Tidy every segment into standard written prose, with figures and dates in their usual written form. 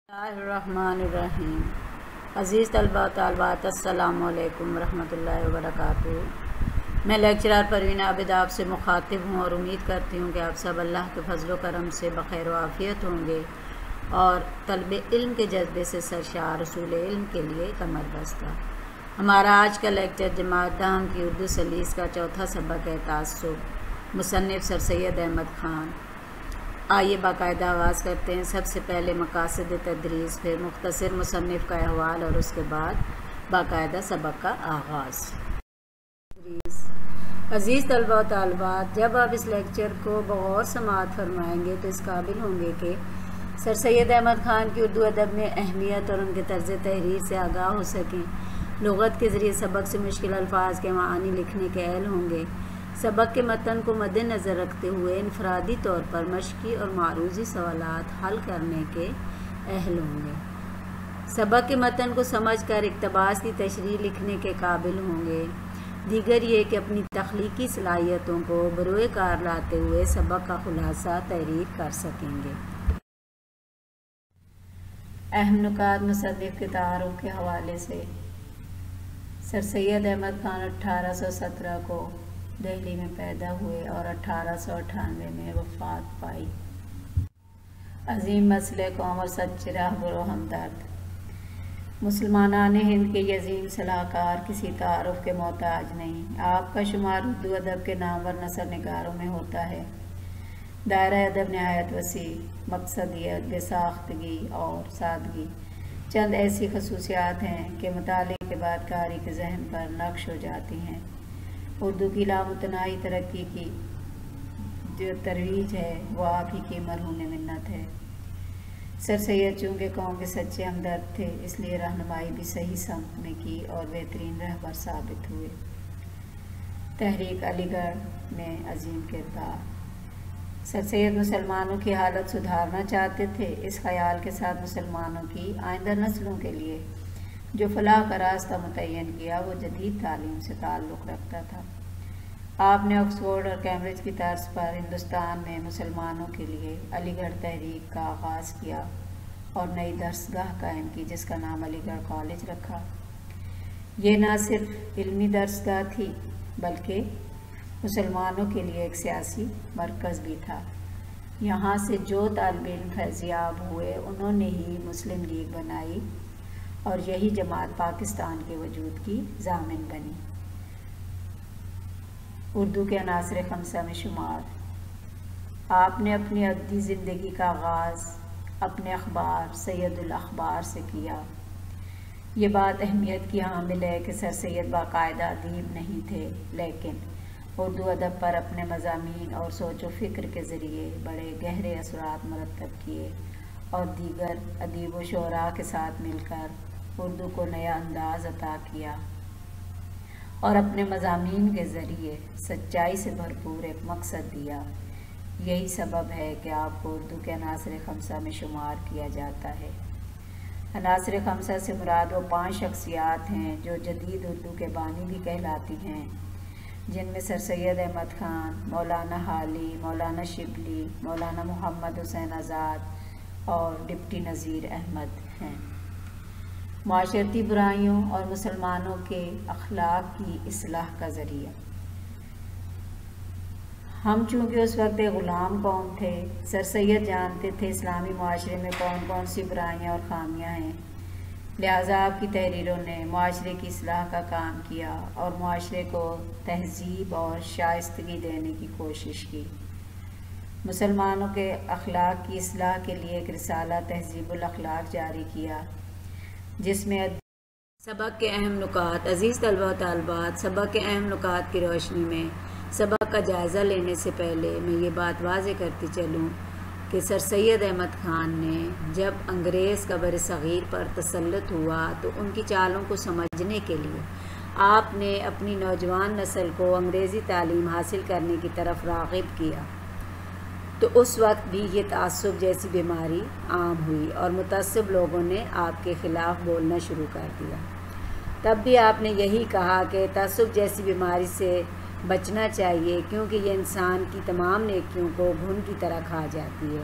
Bismillahirrahmanirrahim। عزیز طلباء و طالبات السلام علیکم ورحمۃ اللہ وبرکاتہ۔ میں لیکچرر پروین عابد آپ سے مخاطب ہوں اور امید کرتی ہوں کہ آپ سب اللہ کے فضل و کرم سے بخیر و عافیت ہوں گے اور طلب علم کے جذبے سے سرشار رسول علم کے لیے کمر بستہ۔ ہمارا آج کا لیکچر جماعت دہم کی اردو سلیس کا چوتھا سبق ہے تعصب، مصنف سر سید احمد خان۔ آئیے باقاعدہ آغاز کرتے ہیں۔ سب سے پہلے مقاصد تدریس، پھر مختصر مصنف کا احوال اور اس کے بعد باقاعدہ سبق کا آغاز۔ عزیز طلباء و طالبات، جب آپ اس لیکچر کو بغور سماعت فرمائیں گے تو اس قابل ہوں گے کہ سر سید احمد خان کی اردو ادب میں اہمیت اور ان کے طرز تحریر سے آگاہ ہو سکیں، لغت کے ذریعے سبق سے مشکل الفاظ کے معانی لکھنے کے اہل ہوں گے، سبق کے متن کو مد نظر رکھتے ہوئے انفرادی طور پر مشقی اور معروضی سوالات حل کرنے کے اہل ہوں گے، سبق کے متن کو سمجھ کر اقتباس کی تشریح لکھنے کے قابل ہوں گے، دیگر یہ کہ اپنی تخلیقی صلاحیتوں کو بروئے کار لاتے ہوئے سبق کا خلاصہ تحریر کر سکیں گے۔ اہم نکات مصنف کے تعارف کے حوالے سے۔ سر سید احمد خان 1817 کو دہلی میں پیدا ہوئے اور 1898 میں وفات پائی۔ عظیم مسئلہ قوم اور سچ راہبر و ہمدرد، مسلمانان ہند کے یہ عظیم صلاحکار کسی تعارف کے محتاج نہیں۔ آپ کا شمار اردو ادب کے نامور نثر نگاروں میں ہوتا ہے۔ دائرہ ادب نہایت وسیع، مقصدیت، بے ساختگی اور سادگی چند ایسی خصوصیات ہیں کہ مطالعے کے بعد قاری کے ذہن پر نقش ہو جاتی ہیں۔ اردو کی لامتناہی ترقی کی جو ترویج ہے وہ آپ ہی کی مرہون منت ہے۔ سر سید چونکہ قوم کے سچے ہمدرد تھے، اس لیے رہنمائی بھی صحیح سمت میں کی اور بہترین رہبر ثابت ہوئے۔ تحریک علی گڑھ میں عظیم کردار۔ سر سید مسلمانوں کی حالت سدھارنا چاہتے تھے، اس خیال کے ساتھ مسلمانوں کی آئندہ نسلوں کے لیے جو فلاح کا راستہ متعین کیا وہ جدید تعلیم سے تعلق رکھتا تھا۔ آپ نے آکسفورڈ اور کیمبرج کی طرز پر ہندوستان میں مسلمانوں کے لیے علی گڑھ تحریک کا آغاز کیا اور نئی درسگاہ قائم کی جس کا نام علی گڑھ کالج رکھا۔ یہ نہ صرف علمی درسگاہ تھی بلکہ مسلمانوں کے لیے ایک سیاسی مرکز بھی تھا۔ یہاں سے جو طالب علم فیضیاب ہوئے انہوں نے ہی مسلم لیگ بنائی اور یہی جماعت پاکستان کے وجود کی ضامن بنی۔ اردو کے عناصر خمسہ میں شمار۔ آپ نے اپنی ادبی زندگی کا آغاز اپنے اخبار سید الاخبار سے کیا۔ یہ بات اہمیت کی حامل ہے کہ سر سید باقاعدہ ادیب نہیں تھے، لیکن اردو ادب پر اپنے مضامین اور سوچ و فکر کے ذریعے بڑے گہرے اثرات مرتب کیے اور دیگر ادیب و شعراء کے ساتھ مل کر اردو کو نیا انداز عطا کیا اور اپنے مضامین کے ذریعے سچائی سے بھرپور ایک مقصد دیا۔ یہی سبب ہے کہ آپ کو اردو کے عناصر خمسہ میں شمار کیا جاتا ہے۔ عناصر خمسہ سے مراد وہ 5 شخصیات ہیں جو جدید اردو کے بانی بھی کہلاتی ہیں، جن میں سر سید احمد خان، مولانا حالی، مولانا شبلی، مولانا محمد حسین آزاد اور ڈپٹی نذیر احمد ہیں۔ معاشرتی برائیوں اور مسلمانوں کے اخلاق کی اصلاح کا ذریعہ۔ ہم چونکہ اس وقت ایک غلام قوم تھے، سر سید جانتے تھے اسلامی معاشرے میں کون کون سی برائیاں اور خامیاں ہیں، لہٰذا آپ کی تحریروں نے معاشرے کی اصلاح کا کام کیا اور معاشرے کو تہذیب اور شائستگی دینے کی کوشش کی۔ مسلمانوں کے اخلاق کی اصلاح کے لیے ایک رسالہ تہذیب الاخلاق جاری کیا جس میں سبق کے اہم نکات۔ عزیز طلباء و طالبات، سبق کے اہم نکات کی روشنی میں سبق کا جائزہ لینے سے پہلے میں یہ بات واضح کرتی چلوں کہ سر سید احمد خان نے جب انگریز کا بر صغیر پر تسلط ہوا تو ان کی چالوں کو سمجھنے کے لیے آپ نے اپنی نوجوان نسل کو انگریزی تعلیم حاصل کرنے کی طرف راغب کیا، تو اس وقت بھی یہ تعصب جیسی بیماری عام ہوئی اور متعصب لوگوں نے آپ کے خلاف بولنا شروع کر دیا۔ تب بھی آپ نے یہی کہا کہ تعصب جیسی بیماری سے بچنا چاہیے کیونکہ یہ انسان کی تمام نیکیوں کو گھن کی طرح کھا جاتی ہے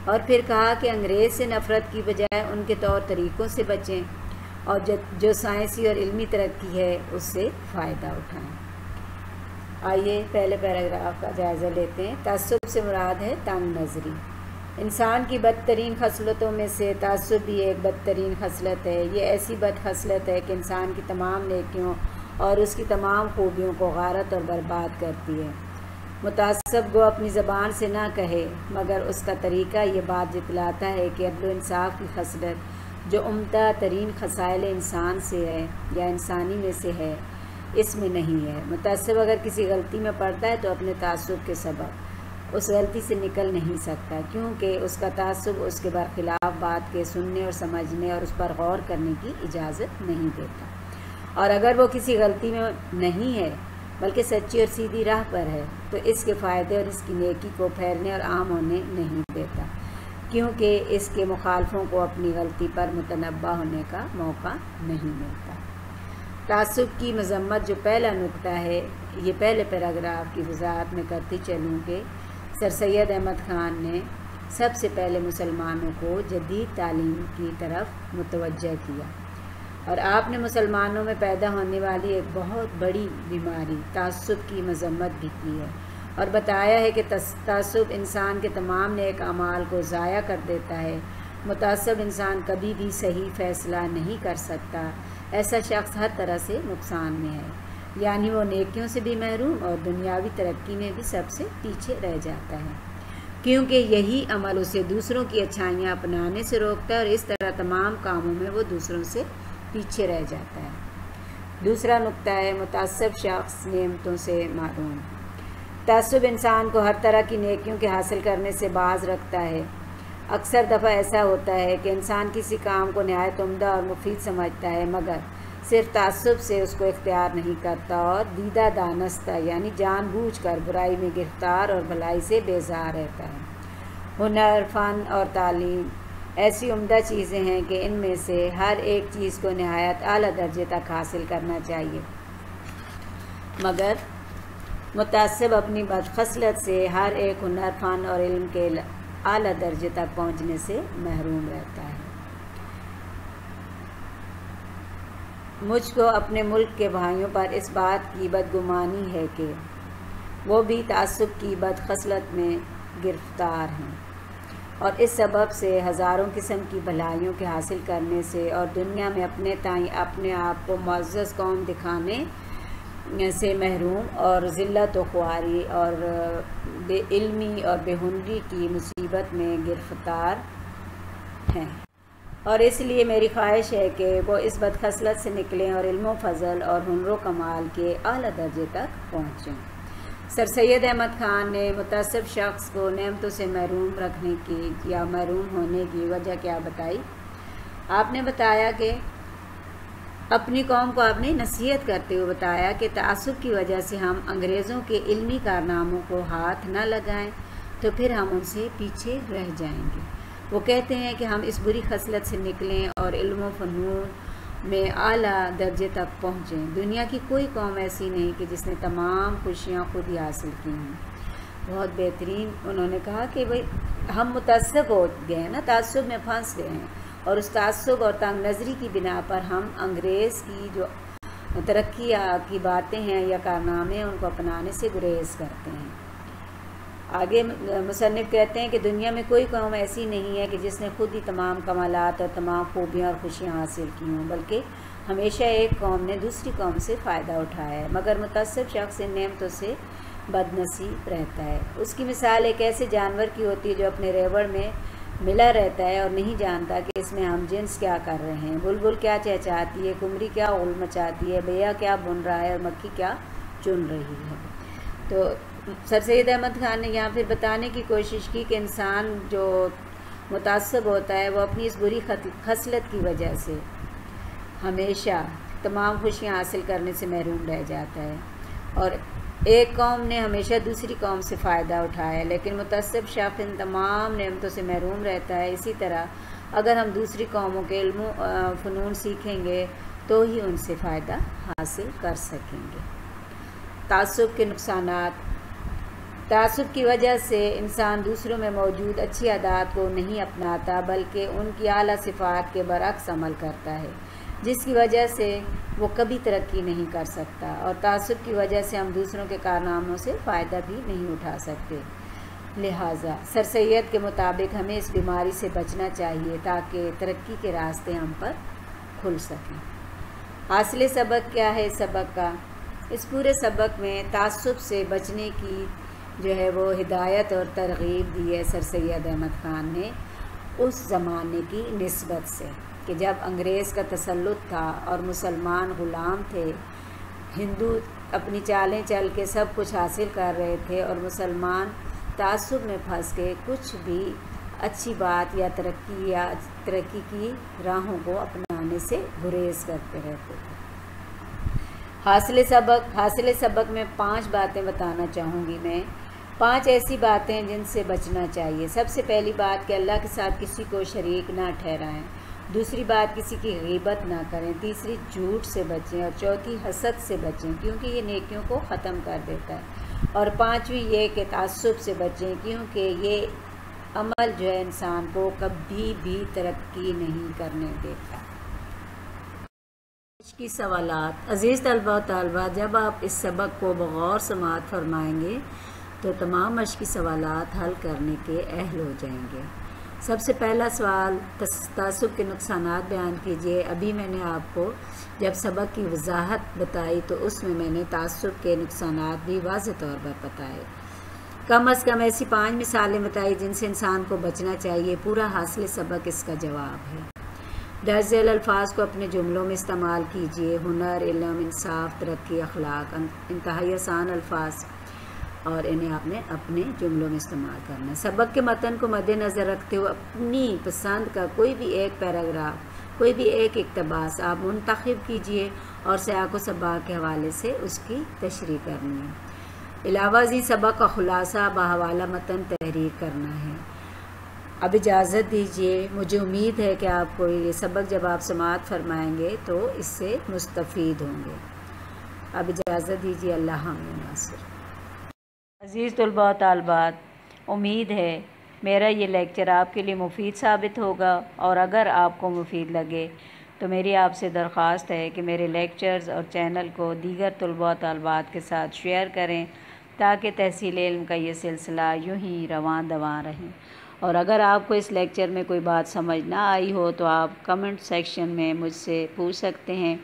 اور پھر کہا کہ انگریز سے نفرت کی بجائے ان کے طور طریقوں سے بچیں اور جو سائنسی اور علمی ترقی ہے اس سے فائدہ اٹھائیں۔ آئیے پہلے پیراگراف کا جائزہ لیتے ہیں۔ تعصب سے مراد ہے تنگ نظری۔ انسان کی بدترین خصلتوں میں سے تعصب بھی ایک بدترین خصلت ہے۔ یہ ایسی بد خصلت ہے کہ انسان کی تمام نیکیوں اور اس کی تمام خوبیوں کو غارت اور برباد کرتی ہے۔ متعصب گو اپنی زبان سے نہ کہے مگر اس کا طریقہ یہ بات جتلاتا ہے کہ عدل و انصاف کی خصلت جو عمدہ ترین خصائل انسان سے ہے یا انسانی میں سے ہے اس میں نہیں ہے۔ متعصب اگر کسی غلطی میں پڑتا ہے تو اپنے تعصب کے سبب اس غلطی سے نکل نہیں سکتا، کیونکہ اس کا تعصب اس کے برخلاف بات کے سننے اور سمجھنے اور اس پر غور کرنے کی اجازت نہیں دیتا، اور اگر وہ کسی غلطی میں نہیں ہے بلکہ سچی اور سیدھی راہ پر ہے تو اس کے فائدے اور اس کی نیکی کو پھیلنے اور عام ہونے نہیں دیتا، کیونکہ اس کے مخالفوں کو اپنی غلطی پر متنبہ ہونے کا موقع نہیں ملتا۔ تعصب کی مذمت جو پہلا نقطہ ہے یہ پہلے پیراگراف کی وضاحت میں کرتی چلوں کہ سر سید احمد خان نے سب سے پہلے مسلمانوں کو جدید تعلیم کی طرف متوجہ کیا، اور آپ نے مسلمانوں میں پیدا ہونے والی ایک بہت بڑی بیماری تعصب کی مذمت بھی کی ہے، اور بتایا ہے کہ تعصب انسان کے تمام نیک اعمال کو ضائع کر دیتا ہے۔ متعصب انسان کبھی بھی صحیح فیصلہ نہیں کر سکتا، ایسا شخص ہر طرح سے نقصان میں ہے، یعنی وہ نیکیوں سے بھی محروم اور دنیاوی ترقی میں بھی سب سے پیچھے رہ جاتا ہے، کیونکہ یہی عمل اسے دوسروں کی اچھائیاں اپنانے سے روکتا ہے اور اس طرح تمام کاموں میں وہ دوسروں سے پیچھے رہ جاتا ہے۔ دوسرا نقطہ ہے متعصب شخص نعمتوں سے محروم۔ تعصب انسان کو ہر طرح کی نیکیوں کے حاصل کرنے سے باز رکھتا ہے۔ اکثر دفعہ ایسا ہوتا ہے کہ انسان کسی کام کو نہایت عمدہ اور مفید سمجھتا ہے مگر صرف تعصب سے اس کو اختیار نہیں کرتا اور دیدہ دانستہ یعنی جان بوجھ کر برائی میں گرفتار اور بھلائی سے بیزار رہتا ہے۔ ہنر، فن اور تعلیم ایسی عمدہ چیزیں ہیں کہ ان میں سے ہر ایک چیز کو نہایت اعلیٰ درجے تک حاصل کرنا چاہیے، مگر متعصب اپنی بدخصلت سے ہر ایک ہنر، فن اور علم کے اعلیٰ درجے تک پہنچنے سے محروم رہتا ہے۔ مجھ کو اپنے ملک کے بھائیوں پر اس بات کی بدگمانی ہے کہ وہ بھی تعصب کی بدخصلت میں گرفتار ہیں، اور اس سبب سے ہزاروں قسم کی بھلائیوں کے حاصل کرنے سے اور دنیا میں اپنے تئیں اپنے آپ کو معزز قوم دکھانے سے محروم اور ذلت و خواری اور بے علمی اور بے ہنری کی مصیبت میں گرفتار ہیں، اور اس لیے میری خواہش ہے کہ وہ اس بدخصلت سے نکلیں اور علم و فضل اور ہنر و کمال کے اعلیٰ درجے تک پہنچیں۔ سر سید احمد خان نے متعصب شخص کو نعمتوں سے محروم رکھنے کی یا محروم ہونے کی وجہ کیا بتائی؟ آپ نے بتایا کہ اپنی قوم کو آپ نے نصیحت کرتے ہوئے بتایا کہ تعصب کی وجہ سے ہم انگریزوں کے علمی کارناموں کو ہاتھ نہ لگائیں تو پھر ہم ان سے پیچھے رہ جائیں گے۔ وہ کہتے ہیں کہ ہم اس بری خصلت سے نکلیں اور علم و فنون میں اعلیٰ درجے تک پہنچیں۔ دنیا کی کوئی قوم ایسی نہیں کہ جس نے تمام خوشیاں خود ہی حاصل کی ہیں۔ بہت بہترین انہوں نے کہا کہ بھئی ہم متعصب ہو گئے ہیں نا، تعصب میں پھنس گئے ہیں، اور اس تعصب اور تنگ نظری کی بنا پر ہم انگریز کی جو ترقی کی باتیں ہیں یا کارنامے ہیں ان کو اپنانے سے گریز کرتے ہیں۔ آگے مصنف کہتے ہیں کہ دنیا میں کوئی قوم ایسی نہیں ہے کہ جس نے خود ہی تمام کمالات اور تمام خوبیاں اور خوشیاں حاصل کی ہوں، بلکہ ہمیشہ ایک قوم نے دوسری قوم سے فائدہ اٹھایا ہے، مگر متعصب شخص ان نعمتوں سے بد نصیب رہتا ہے۔ اس کی مثال ایک ایسے جانور کی ہوتی ہے جو اپنے ریوڑ میں ملا رہتا ہے اور نہیں جانتا کہ اس میں ہم جنس کیا کر رہے ہیں، بلبل کیا چہچہاتی ہے، قمری کیا غل مچاتی ہے، بیا کیا بن رہا ہے اور مکھی کیا چن رہی ہے۔ تو سر سید احمد خان نے یہاں پھر بتانے کی کوشش کی کہ انسان جو متعصب ہوتا ہے وہ اپنی اس بری خصلت کی وجہ سے ہمیشہ تمام خوشیاں حاصل کرنے سے محروم رہ جاتا ہے، اور ایک قوم نے ہمیشہ دوسری قوم سے فائدہ اٹھایا، لیکن متعصب شخص ان تمام نعمتوں سے محروم رہتا ہے۔ اسی طرح اگر ہم دوسری قوموں کے علم و فنون سیکھیں گے تو ہی ان سے فائدہ حاصل کر سکیں گے۔ تعصب کے نقصانات۔ تعصب کی وجہ سے انسان دوسروں میں موجود اچھی عادات کو نہیں اپناتا بلکہ ان کی اعلیٰ صفات کے برعکس عمل کرتا ہے، جس کی وجہ سے وہ کبھی ترقی نہیں کر سکتا، اور تعصب کی وجہ سے ہم دوسروں کے کارناموں سے فائدہ بھی نہیں اٹھا سکتے۔ لہٰذا سر سید کے مطابق ہمیں اس بیماری سے بچنا چاہیے تاکہ ترقی کے راستے ہم پر کھل سکیں۔ حاصل سبق کیا ہے؟ سبق کا اس پورے سبق میں تعصب سے بچنے کی جو ہے وہ ہدایت اور ترغیب دی ہے سر سید احمد خان نے اس زمانے کی نسبت سے کہ جب انگریز کا تسلط تھا اور مسلمان غلام تھے، ہندو اپنی چالیں چل کے سب کچھ حاصل کر رہے تھے اور مسلمان تعصب میں پھنس کے کچھ بھی اچھی بات یا ترقی کی راہوں کو اپنانے سے گریز کرتے رہتے تھے۔ حاصل سبق میں 5 باتیں بتانا چاہوں گی میں، 5 ایسی باتیں جن سے بچنا چاہیے۔ سب سے پہلی بات کہ اللہ کے ساتھ کسی کو شریک نہ ٹھہرائیں، دوسری بات کسی کی غیبت نہ کریں، تیسری جھوٹ سے بچیں، اور چوتھی حسد سے بچیں کیونکہ یہ نیکیوں کو ختم کر دیتا ہے، اور 5ویں یہ کہ تعصب سے بچیں کیونکہ یہ عمل جو ہے انسان کو کبھی بھی ترقی نہیں کرنے دیتا۔ مشقی سوالات۔ عزیز طلبہ و طالبات، جب آپ اس سبق کو بغور سماعت فرمائیں گے تو تمام مشقی سوالات حل کرنے کے اہل ہو جائیں گے۔ سب سے پہلا سوال، تعصب کے نقصانات بیان کیجیے۔ ابھی میں نے آپ کو جب سبق کی وضاحت بتائی تو اس میں نے تعصب کے نقصانات بھی واضح طور پر بتائے۔ کم از کم ایسی 5 مثالیں بتائی جن سے انسان کو بچنا چاہیے۔ پورا حاصل سبق اس کا جواب ہے۔ درج ذیل الفاظ کو اپنے جملوں میں استعمال کیجیے۔ ہنر، علم، انصاف، ترقی، اخلاق، انتہائی آسان الفاظ، اور انہیں آپ نے اپنے جملوں میں استعمال کرنا ہے۔ سبق کے متن کو مد نظر رکھتے ہوئے اپنی پسند کا کوئی بھی ایک پیراگراف، کوئی بھی ایک اقتباس آپ منتخب کیجیے اور سیاق و سباق کے حوالے سے اس کی تشریح کرنی ہے۔ علاوہ ازیں سبق کا خلاصہ بحوالہ متن تحریر کرنا ہے۔ اب اجازت دیجیے، مجھے امید ہے کہ آپ کو یہ سبق جب آپ سماعت فرمائیں گے تو اس سے مستفید ہوں گے۔ اب اجازت دیجیے، اللہ حافظ ناصر۔ عزیز طلباء و طالبات، امید ہے میرا یہ لیکچر آپ کے لیے مفید ثابت ہوگا، اور اگر آپ کو مفید لگے تو میری آپ سے درخواست ہے کہ میرے لیکچرز اور چینل کو دیگر طلباء و طالبات کے ساتھ شیئر کریں تاکہ تحصیل علم کا یہ سلسلہ یوں ہی رواں دواں رہے۔ اور اگر آپ کو اس لیکچر میں کوئی بات سمجھ نہ آئی ہو تو آپ کمنٹ سیکشن میں مجھ سے پوچھ سکتے ہیں،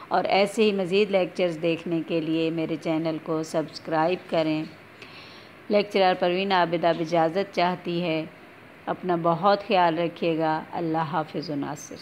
اور ایسے ہی مزید لیکچرز دیکھنے کے لیے میرے چینل کو سبسکرائب کریں۔ لیکچرر پروین عابد اب اجازت چاہتی ہے۔ اپنا بہت خیال رکھیے گا۔ اللہ حافظ ناصر۔